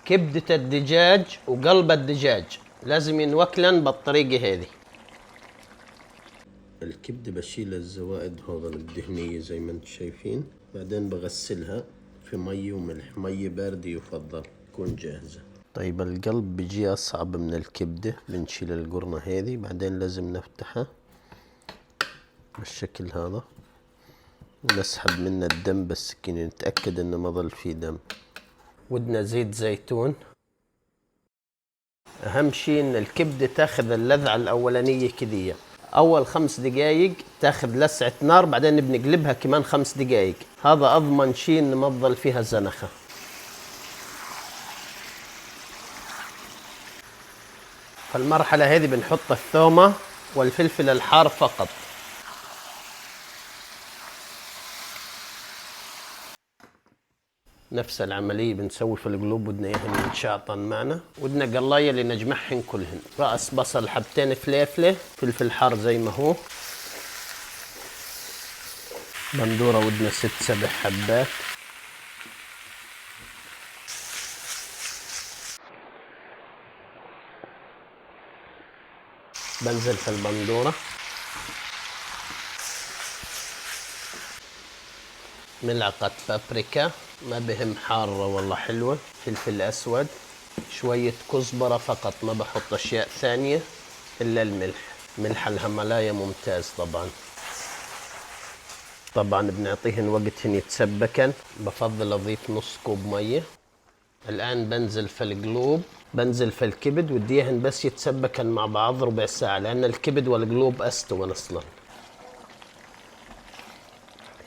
كبدة الدجاج وقلب الدجاج لازم ينوكلن بالطريقة هذه. الكبدة بشيل الزوائد هذا الدهنية زي ما انتم شايفين، بعدين بغسلها في مي وملح، مي باردة يفضل تكون جاهزة. طيب القلب بيجي أصعب من الكبدة، بنشيل القرنة هذه بعدين لازم نفتحها بالشكل هذا ونسحب منها الدم بالسكينة، نتأكد إنه ما ضل فيه دم. ودنا زيت زيتون. أهم شيء إن الكبدة تاخذ اللذعة الأولانية كذية، أول 5 دقايق تاخذ لسعة نار، بعدين بنقلبها كمان 5 دقايق، هذا أضمن شيء إن ما تضل فيها زنخة. في المرحلة هذه بنحط الثومة والفلفل الحار فقط. نفس العملية بنسوي في القلوب، بدنا اياهن يتشاطن معنا. ودنا قلاية اللي نجمعهن كلهن، رأس بصل، حبتين فليفلة، فلفل حار زي ما هو، بندورة ودنا 6-7 حبات، بنزل في البندورة، ملعقة بابريكا ما بهم حارة والله حلوة، فلفل أسود، شوية كزبرة فقط، ما بحط أشياء ثانية إلا الملح، ملح الهملايا ممتاز طبعا. طبعا بنعطيهن وقتهن يتسبكن، بفضل أضيف نص كوب مية. الآن بنزل في القلوب، بنزل في الكبد، وديهن بس يتسبكن مع بعض ربع ساعة، لأن الكبد والقلوب أستوى أصلا.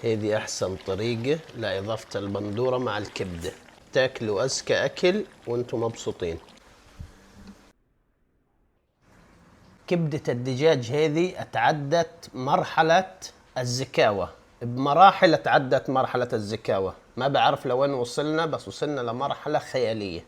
هذه أحسن طريقة لإضافة البندورة مع الكبدة، تاكلوا أزكى أكل وانتم مبسوطين. كبدة الدجاج هذه اتعدت مرحلة الزكاوة، بمراحل اتعدت مرحلة الزكاوة، ما بعرف لوين وصلنا، بس وصلنا لمرحلة خيالية.